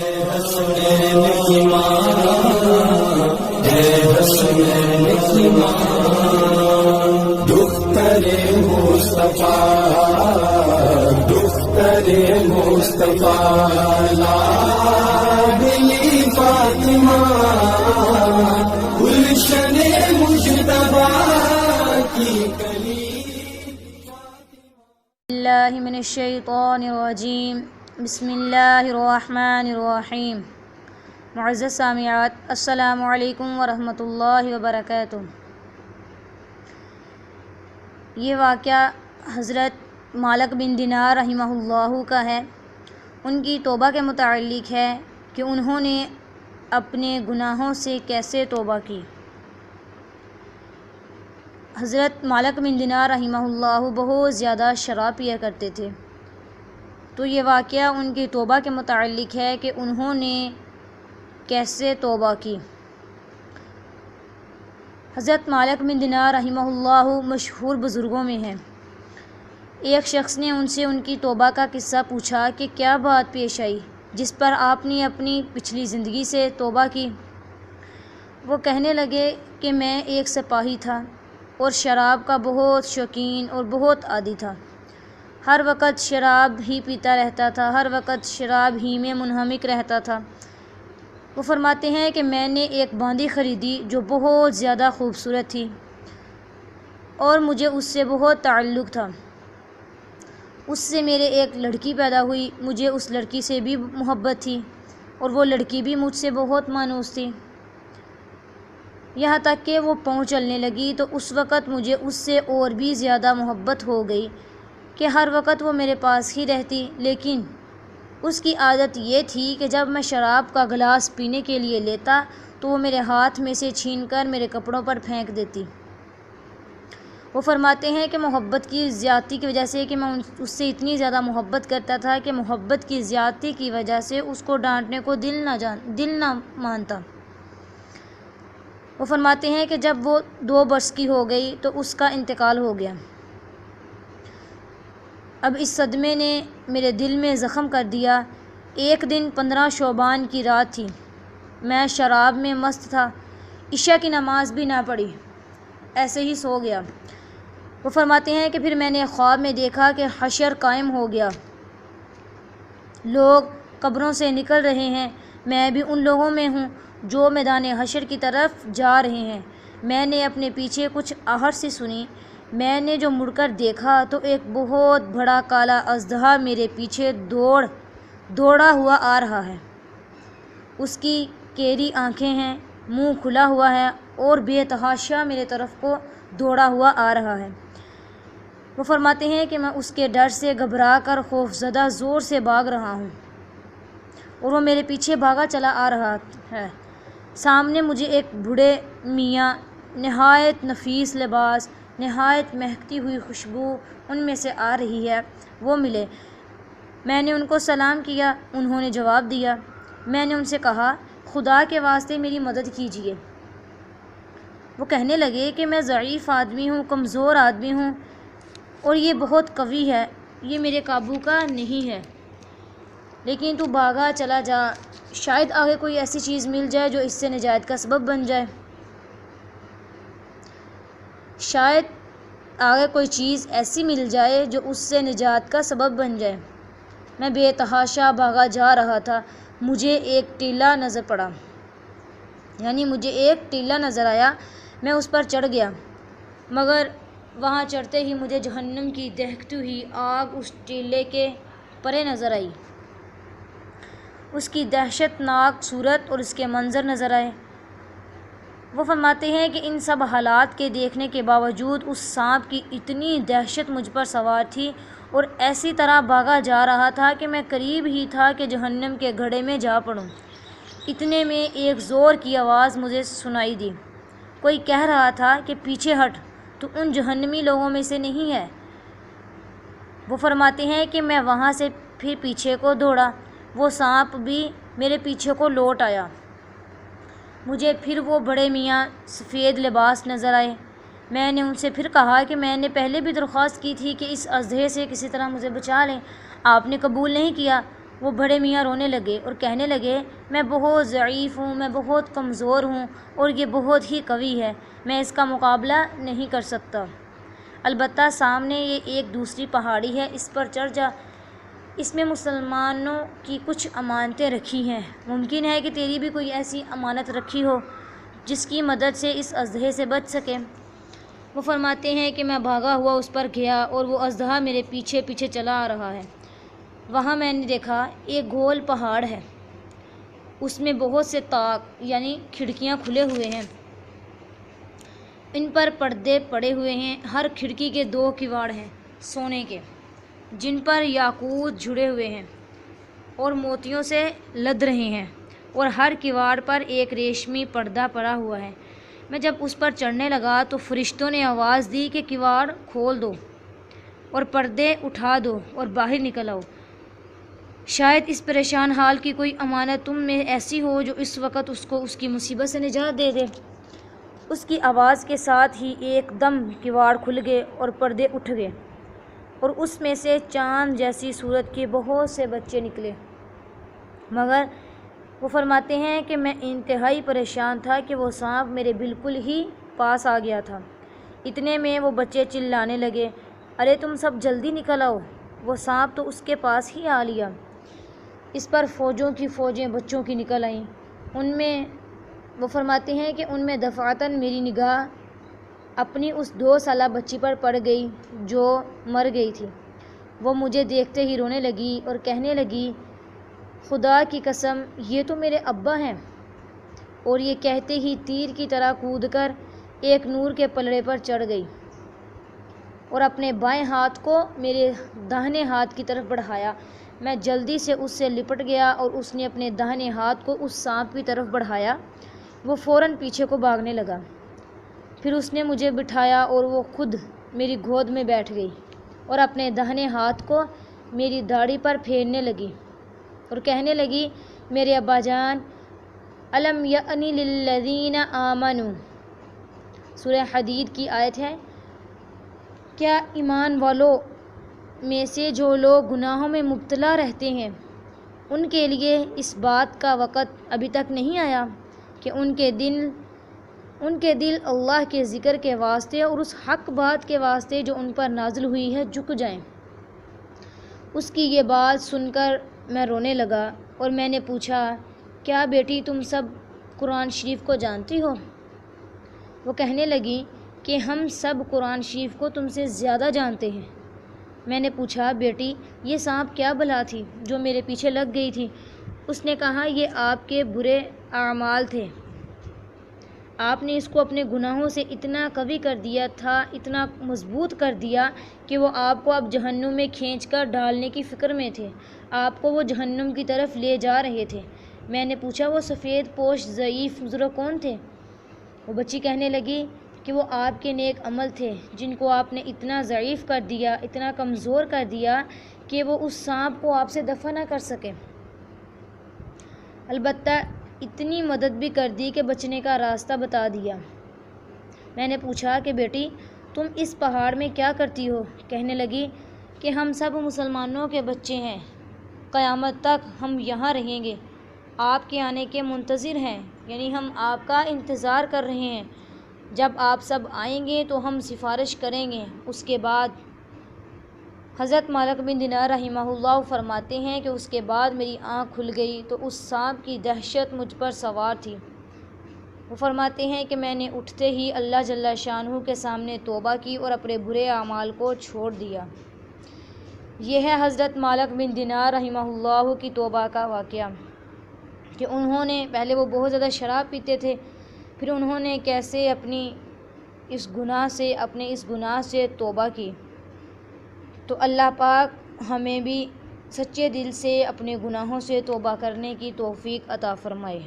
حسنین کی ماں، اے حسنین کی ماں، دختر مصطفیٰ، دختر مصطفیٰ، لاڈلی فاطمہ، گلشن مجتبیٰ کی کلی۔ اللہ من الشیطان الرجیم، بسم اللہ الرحمن الرحیم۔ معزز سامعات، السلام علیکم ورحمۃ اللہ وبرکاتہ۔ یہ واقعہ حضرت مالک بن دینار رحمہ اللہ کا ہے۔ ان کی توبہ کے متعلق ہے کہ انہوں نے اپنے گناہوں سے کیسے توبہ کی۔ حضرت مالک بن دینار رحمہ اللہ بہت زیادہ شراب پیا کرتے تھے، تو یہ واقعہ ان کی توبہ کے متعلق ہے کہ انہوں نے کیسے توبہ کی۔ حضرت مالک بن دینار رحمہ اللہ مشہور بزرگوں میں ہیں۔ ایک شخص نے ان سے ان کی توبہ کا قصہ پوچھا کہ کیا بات پیش آئی جس پر آپ نے اپنی پچھلی زندگی سے توبہ کی۔ وہ کہنے لگے کہ میں ایک سپاہی تھا اور شراب کا بہت شوقین اور بہت عادی تھا۔ ہر وقت شراب ہی پیتا رہتا تھا، ہر وقت شراب ہی میں منہمک رہتا تھا۔ وہ فرماتے ہیں کہ میں نے ایک باندی خریدی جو بہت زیادہ خوبصورت تھی اور مجھے اس سے بہت تعلق تھا۔ اس سے میرے ایک لڑکی پیدا ہوئی، مجھے اس لڑکی سے بھی محبت تھی اور وہ لڑکی بھی مجھ سے بہت مانوس تھی، یہاں تک کہ وہ پاؤں چلنے لگی تو اس وقت مجھے اس سے اور بھی زیادہ محبت ہو گئی کہ ہر وقت وہ میرے پاس ہی رہتی، لیکن اس کی عادت یہ تھی کہ جب میں شراب کا گلاس پینے کے لیے لیتا تو وہ میرے ہاتھ میں سے چھین کر میرے کپڑوں پر پھینک دیتی۔ وہ فرماتے ہیں کہ محبت کی زیادتی کی وجہ سے کہ میں اس سے اتنی زیادہ محبت کرتا تھا کہ محبت کی زیادتی کی وجہ سے اس کو ڈانٹنے کو دل نہ مانتا۔ وہ فرماتے ہیں کہ جب وہ 2 برس کی ہو گئی تو اس کا انتقال ہو گیا۔ اب اس صدمے نے میرے دل میں زخم کر دیا۔ ایک دن 15 شعبان کی رات تھی، میں شراب میں مست تھا، عشاء کی نماز بھی نہ پڑھی، ایسے ہی سو گیا۔ وہ فرماتے ہیں کہ پھر میں نے خواب میں دیکھا کہ حشر قائم ہو گیا، لوگ قبروں سے نکل رہے ہیں، میں بھی ان لوگوں میں ہوں جو میدان حشر کی طرف جا رہے ہیں۔ میں نے اپنے پیچھے کچھ آہٹ سی سنی، میں نے جو مڑ کر دیکھا تو ایک بہت بڑا کالا اژدہا میرے پیچھے دوڑا ہوا آ رہا ہے۔ اس کی کیری آنکھیں ہیں، منہ کھلا ہوا ہے اور بے تحاشا میرے طرف کو دوڑا ہوا آ رہا ہے۔ وہ فرماتے ہیں کہ میں اس کے ڈر سے گھبرا کر خوفزدہ زور سے بھاگ رہا ہوں اور وہ میرے پیچھے بھاگا چلا آ رہا ہے۔ سامنے مجھے ایک بوڑھے میاں، نہایت نفیس لباس، نہایت مہکتی ہوئی خوشبو ان میں سے آ رہی ہے، وہ ملے۔ میں نے ان کو سلام کیا، انہوں نے جواب دیا۔ میں نے ان سے کہا خدا کے واسطے میری مدد کیجیے۔ وہ کہنے لگے کہ میں ضعیف آدمی ہوں، کمزور آدمی ہوں اور یہ بہت قوی ہے، یہ میرے قابو کا نہیں ہے، لیکن تو بھاگا چلا جا، شاید آگے کوئی ایسی چیز مل جائے جو اس سے نجات کا سبب بن جائے، شاید آگے کوئی چیز ایسی مل جائے جو اس سے نجات کا سبب بن جائے۔ میں بے تحاشا بھاگا جا رہا تھا، مجھے ایک ٹیلہ نظر پڑا، یعنی مجھے ایک ٹیلہ نظر آیا، میں اس پر چڑھ گیا، مگر وہاں چڑھتے ہی مجھے جہنم کی دہکتی ہوئی آگ اس ٹیلے کے پرے نظر آئی، اس کی دہشت ناک صورت اور اس کے منظر نظر آئے۔ وہ فرماتے ہیں کہ ان سب حالات کے دیکھنے کے باوجود اس سانپ کی اتنی دہشت مجھ پر سوار تھی اور ایسی طرح بھاگا جا رہا تھا کہ میں قریب ہی تھا کہ جہنم کے گڑھے میں جا پڑوں۔ اتنے میں ایک زور کی آواز مجھے سنائی دی، کوئی کہہ رہا تھا کہ پیچھے ہٹ، تو ان جہنمی لوگوں میں سے نہیں ہے۔ وہ فرماتے ہیں کہ میں وہاں سے پھر پیچھے کو دوڑا، وہ سانپ بھی میرے پیچھے کو لوٹ آیا۔ مجھے پھر وہ بڑے میاں سفید لباس نظر آئے۔ میں نے ان سے پھر کہا کہ میں نے پہلے بھی درخواست کی تھی کہ اس اژدہے سے کسی طرح مجھے بچا لیں، آپ نے قبول نہیں کیا۔ وہ بڑے میاں رونے لگے اور کہنے لگے میں بہت ضعیف ہوں، میں بہت کمزور ہوں اور یہ بہت ہی قوی ہے، میں اس کا مقابلہ نہیں کر سکتا۔ البتہ سامنے یہ ایک دوسری پہاڑی ہے، اس پر چڑھ جا، اس میں مسلمانوں کی کچھ امانتیں رکھی ہیں، ممکن ہے کہ تیری بھی کوئی ایسی امانت رکھی ہو جس کی مدد سے اس اژدہے سے بچ سکے۔ وہ فرماتے ہیں کہ میں بھاگا ہوا اس پر گیا اور وہ اژدہا میرے پیچھے پیچھے چلا آ رہا ہے۔ وہاں میں نے دیکھا ایک گول پہاڑ ہے، اس میں بہت سے طاق یعنی کھڑکیاں کھلے ہوئے ہیں، ان پر پردے پڑے ہوئے ہیں، ہر کھڑکی کے 2 کواڑ ہیں سونے کے، جن پر یاقوت جڑے ہوئے ہیں اور موتیوں سے لد رہے ہیں، اور ہر کواڑ پر ایک ریشمی پردہ پڑا ہوا ہے۔ میں جب اس پر چڑھنے لگا تو فرشتوں نے آواز دی کہ کواڑ کھول دو اور پردے اٹھا دو اور باہر نکل آؤ، شاید اس پریشان حال کی کوئی امانت تم میں ایسی ہو جو اس وقت اس کو اس کی مصیبت سے نجات دے دے۔ اس کی آواز کے ساتھ ہی ایک دم کواڑ کھل گئے اور پردے اٹھ گئے، اور اس میں سے چاند جیسی صورت کے بہت سے بچے نکلے، مگر وہ فرماتے ہیں کہ میں انتہائی پریشان تھا کہ وہ سانپ میرے بالکل ہی پاس آ گیا تھا۔ اتنے میں وہ بچے چلانے لگے، ارے تم سب جلدی نکل آؤ، وہ سانپ تو اس کے پاس ہی آ لیا۔ اس پر فوجوں کی فوجیں بچوں کی نکل آئیں، ان میں وہ فرماتے ہیں کہ ان میں دفعتاً میری نگاہ اپنی اس 2 سالہ بچی پر پڑ گئی جو مر گئی تھی۔ وہ مجھے دیکھتے ہی رونے لگی اور کہنے لگی خدا کی قسم یہ تو میرے ابا ہیں، اور یہ کہتے ہی تیر کی طرح کود کر ایک نور کے پلڑے پر چڑھ گئی اور اپنے بائیں ہاتھ کو میرے داہنے ہاتھ کی طرف بڑھایا۔ میں جلدی سے اس سے لپٹ گیا اور اس نے اپنے داہنے ہاتھ کو اس سانپ کی طرف بڑھایا، وہ فوراً پیچھے کو بھاگنے لگا۔ پھر اس نے مجھے بٹھایا اور وہ خود میری گود میں بیٹھ گئی اور اپنے داہنے ہاتھ کو میری داڑھی پر پھیرنے لگی اور کہنے لگی میرے ابا جان، الم یأن للذین آمنوا، سورہ حدید کی آیت ہے، کیا ایمان والوں میں سے جو لوگ گناہوں میں مبتلا رہتے ہیں ان کے لیے اس بات کا وقت ابھی تک نہیں آیا کہ ان کے دل اللہ کے ذکر کے واسطے اور اس حق بات کے واسطے جو ان پر نازل ہوئی ہے جھک جائیں۔ اس کی یہ بات سن کر میں رونے لگا اور میں نے پوچھا کیا بیٹی تم سب قرآن شریف کو جانتی ہو؟ وہ کہنے لگی کہ ہم سب قرآن شریف کو تم سے زیادہ جانتے ہیں۔ میں نے پوچھا بیٹی یہ سانپ کیا بلا تھی جو میرے پیچھے لگ گئی تھی؟ اس نے کہا یہ آپ کے برے اعمال تھے، آپ نے اس کو اپنے گناہوں سے اتنا قوی کر دیا تھا، اتنا مضبوط کر دیا کہ وہ آپ کو اب جہنم میں کھینچ کر ڈالنے کی فکر میں تھے، آپ کو وہ جہنم کی طرف لے جا رہے تھے۔ میں نے پوچھا وہ سفید پوش ضعیف بزرگ کون تھے؟ وہ بچی کہنے لگی کہ وہ آپ کے نیک عمل تھے جن کو آپ نے اتنا ضعیف کر دیا، اتنا کمزور کر دیا کہ وہ اس سانپ کو آپ سے دفع نہ کر سکے، البتہ اتنی مدد بھی کر دی کہ بچنے کا راستہ بتا دیا۔ میں نے پوچھا کہ بیٹی تم اس پہاڑ میں کیا کرتی ہو؟ کہنے لگی کہ ہم سب مسلمانوں کے بچے ہیں، قیامت تک ہم یہاں رہیں گے، آپ کے آنے کے منتظر ہیں، یعنی ہم آپ کا انتظار کر رہے ہیں، جب آپ سب آئیں گے تو ہم سفارش کریں گے۔ اس کے بعد حضرت مالک بن دینار رحمہ اللہ فرماتے ہیں کہ اس کے بعد میری آنکھ کھل گئی تو اس سانپ کی دہشت مجھ پر سوار تھی۔ وہ فرماتے ہیں کہ میں نے اٹھتے ہی اللہ جل شانہ کے سامنے توبہ کی اور اپنے برے اعمال کو چھوڑ دیا۔ یہ ہے حضرت مالک بن دینار رحمہ اللہ کی توبہ کا واقعہ کہ انہوں نے پہلے وہ بہت زیادہ شراب پیتے تھے، پھر انہوں نے کیسے اپنے اس گناہ سے توبہ کی۔ تو اللہ پاک ہمیں بھی سچے دل سے اپنے گناہوں سے توبہ کرنے کی توفیق عطا فرمائے۔